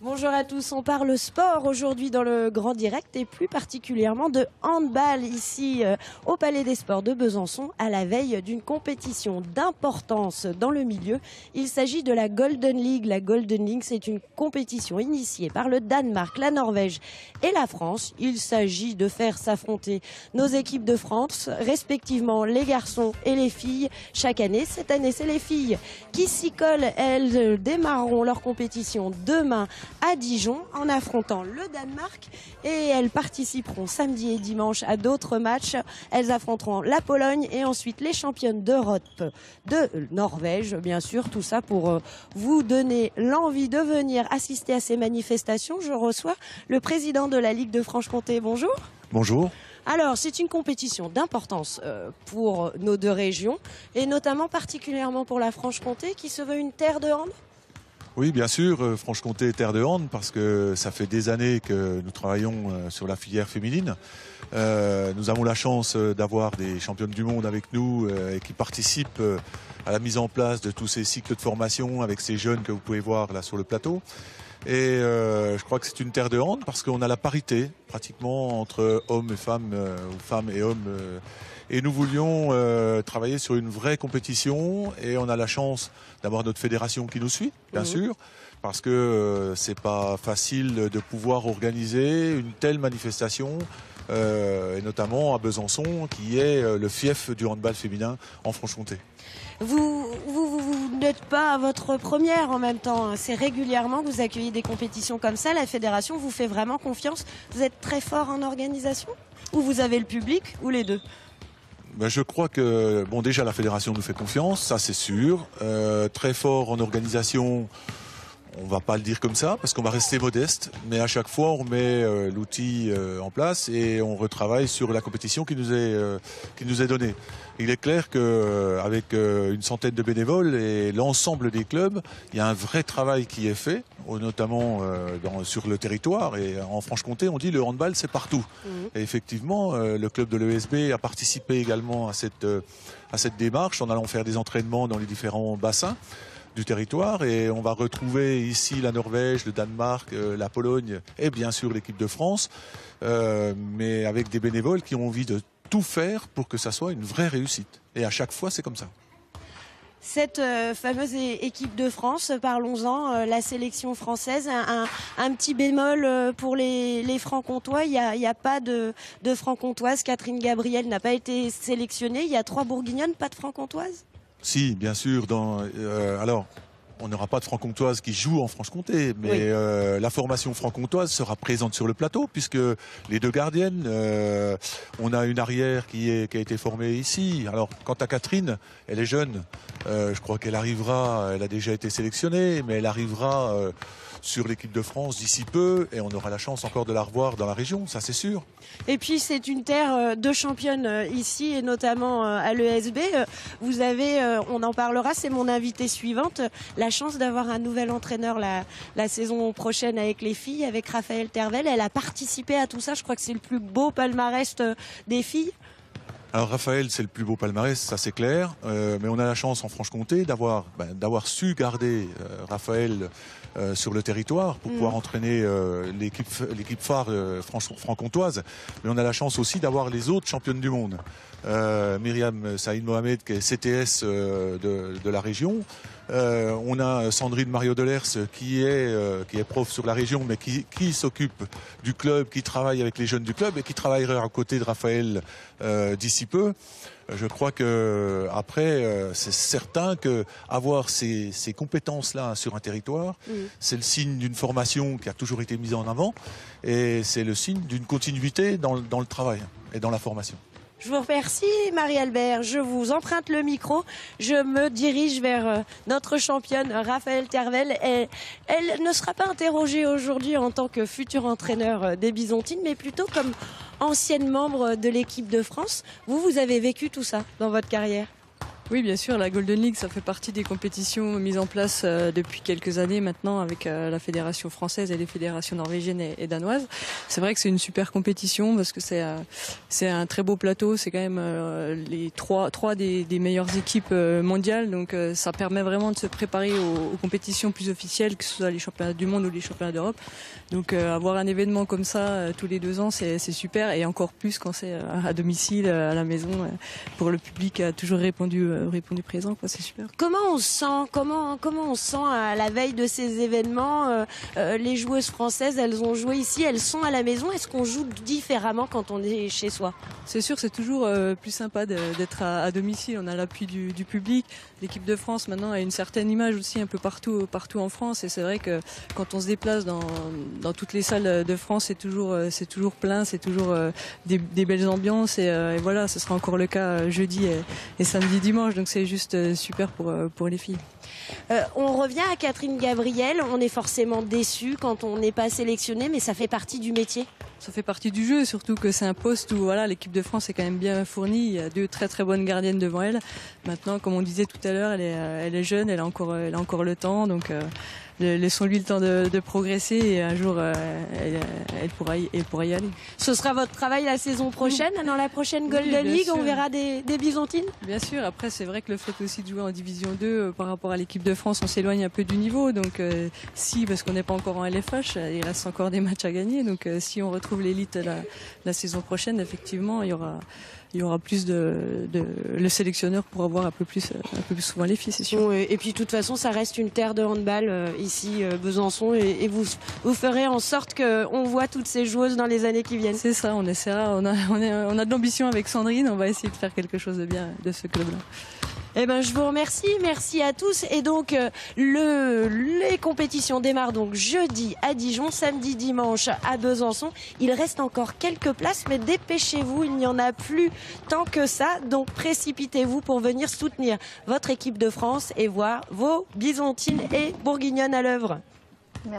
Bonjour à tous, on parle sport aujourd'hui dans le Grand Direct et plus particulièrement de handball ici au Palais des Sports de Besançon à la veille d'une compétition d'importance dans le milieu. Il s'agit de la Golden League. La Golden League, c'est une compétition initiée par le Danemark, la Norvège et la France. Il s'agit de faire s'affronter nos équipes de France, respectivement les garçons et les filles chaque année. Cette année, c'est les filles qui s'y collent. Elles démarreront leur compétition demain à Dijon en affrontant le Danemark et elles participeront samedi et dimanche à d'autres matchs. Elles affronteront la Pologne et ensuite les championnes d'Europe de Norvège, bien sûr. Tout ça pour vous donner l'envie de venir assister à ces manifestations. Je reçois le président de la Ligue de Franche-Comté. Bonjour. Bonjour. Alors, c'est une compétition d'importance pour nos deux régions et notamment particulièrement pour la Franche-Comté qui se veut une terre de hand. Oui, bien sûr, Franche-Comté est terre de hand parce que ça fait des années que nous travaillons sur la filière féminine. Nous avons la chance d'avoir des championnes du monde avec nous et qui participent à la mise en place de tous ces cycles de formation avec ces jeunes que vous pouvez voir là sur le plateau. Et je crois que c'est une terre de hand parce qu'on a la parité pratiquement entre hommes et femmes ou femmes et hommes. Et nous voulions travailler sur une vraie compétition et on a la chance d'avoir notre fédération qui nous suit, bien sûr, parce que c'est pas facile de pouvoir organiser une telle manifestation, et notamment à Besançon, qui est le fief du handball féminin en Franche-Comté. Vous n'êtes pas à votre première en même temps. C'est régulièrement que vous accueillez des compétitions comme ça. La fédération vous fait vraiment confiance. Vous êtes très fort en organisation ou vous avez le public ou les deux? Ben, je crois que déjà la fédération nous fait confiance, ça c'est sûr. Très fort en organisation, on va pas le dire comme ça parce qu'on va rester modeste, mais à chaque fois on met l'outil en place et on retravaille sur la compétition qui nous est donnée. Il est clair qu'avec une centaine de bénévoles et l'ensemble des clubs, il y a un vrai travail qui est fait, notamment sur le territoire. Et en Franche-Comté, on dit le handball, c'est partout. Et effectivement, le club de l'ESB a participé également à cette démarche en allant faire des entraînements dans les différents bassins du territoire. Et on va retrouver ici la Norvège, le Danemark, la Pologne et bien sûr l'équipe de France, mais avec des bénévoles qui ont envie de tout faire pour que ça soit une vraie réussite. Et à chaque fois, c'est comme ça. Cette fameuse équipe de France, parlons-en, la sélection française, un petit bémol pour les francs-comtois. Il y a pas de franc-comtoise. Catherine Gabriel n'a pas été sélectionnée. Il y a 3 bourguignonnes, pas de franc-comtoise. Si, bien sûr. Alors, on n'aura pas de franc-comtoise qui joue en Franche-Comté, mais la formation franc-comtoise sera présente sur le plateau puisque les deux gardiennes, on a une arrière qui a été formée ici. Alors, quant à Catherine, elle est jeune. Je crois qu'elle arrivera, elle a déjà été sélectionnée, mais elle arrivera sur l'équipe de France d'ici peu et on aura la chance encore de la revoir dans la région, ça c'est sûr. Et puis c'est une terre de championnes ici et notamment à l'ESB. Vous avez, on en parlera, c'est mon invitée suivante, la chance d'avoir un nouvel entraîneur la saison prochaine avec les filles, avec Raphaël Tervel. Elle a participé à tout ça, je crois que c'est le plus beau palmarès des filles. Alors Raphaël, c'est le plus beau palmarès, ça c'est clair, mais on a la chance en Franche-Comté d'avoir su garder Raphaël sur le territoire pour pouvoir entraîner l'équipe phare franc-comtoise. Mais on a la chance aussi d'avoir les autres championnes du monde. Myriam Saïd Mohamed qui est CTS de la région. On a Sandrine Mario Delers qui est prof sur la région mais qui s'occupe du club, qui travaille avec les jeunes du club et qui travaillera à côté de Raphaël d'ici peu. Je crois que après c'est certain que avoir ces compétences-là sur un territoire, c'est le signe d'une formation qui a toujours été mise en avant et c'est le signe d'une continuité dans le travail et dans la formation. Je vous remercie Marie-Albert, je vous emprunte le micro, je me dirige vers notre championne Raphaël Tervel. Elle ne sera pas interrogée aujourd'hui en tant que futur entraîneur des Bisontines, mais plutôt comme ancienne membre de l'équipe de France. Vous avez vécu tout ça dans votre carrière? Oui, bien sûr, la Golden League, ça fait partie des compétitions mises en place depuis quelques années maintenant avec la fédération française et les fédérations norvégiennes et danoises. C'est vrai que c'est une super compétition parce que c'est un très beau plateau, c'est quand même les trois des meilleures équipes mondiales, donc ça permet vraiment de se préparer aux compétitions plus officielles, que ce soit les championnats du monde ou les championnats d'Europe. Donc avoir un événement comme ça tous les 2 ans, c'est super, et encore plus quand c'est à domicile, à la maison, pour le public a toujours répondu présent, quoi, c'est super. Comment on se sent à la veille de ces événements? Les joueuses françaises, elles ont joué ici, elles sont à la maison. Est-ce qu'on joue différemment quand on est chez soi? C'est sûr, c'est toujours plus sympa d'être à domicile. On a l'appui du public. L'équipe de France maintenant a une certaine image aussi un peu partout en France. Et c'est vrai que quand on se déplace dans toutes les salles de France, c'est toujours plein, c'est toujours des belles ambiances. Et voilà, ce sera encore le cas jeudi et samedi, dimanche. Donc c'est juste super pour les filles. On revient à Catherine Gabriel. On est forcément déçu quand on n'est pas sélectionné, mais ça fait partie du métier. Ça fait partie du jeu, surtout que c'est un poste où voilà, l'équipe de France est quand même bien fournie. Il y a 2 très très bonnes gardiennes devant elle. Maintenant, comme on disait tout à l'heure, elle est jeune, elle a encore le temps, donc laissons-lui le temps de progresser, et un jour elle pourra y aller. Ce sera votre travail la saison prochaine, dans la prochaine Golden League, on verra des Byzantines? Bien sûr, après c'est vrai que le fait aussi de jouer en Division 2 par rapport à l'équipe de France, on s'éloigne un peu du niveau, donc parce qu'on n'est pas encore en LFH, il reste encore des matchs à gagner, donc si on retrouve l'élite la saison prochaine, effectivement il y aura plus le sélectionneur pourra voir un peu plus souvent les filles, c'est sûr. Oui, et puis de toute façon ça reste une terre de handball ici, Besançon, et vous ferez en sorte qu'on voit toutes ces joueuses dans les années qui viennent. C'est ça, on essaiera, on a de l'ambition avec Sandrine, on va essayer de faire quelque chose de bien de ce club-là. Eh ben, je vous remercie, merci à tous. Et donc, les compétitions démarrent donc jeudi à Dijon, samedi, dimanche à Besançon. Il reste encore quelques places, mais dépêchez-vous, il n'y en a plus tant que ça. Donc, précipitez-vous pour venir soutenir votre équipe de France et voir vos Byzantines et Bourguignonnes à l'œuvre.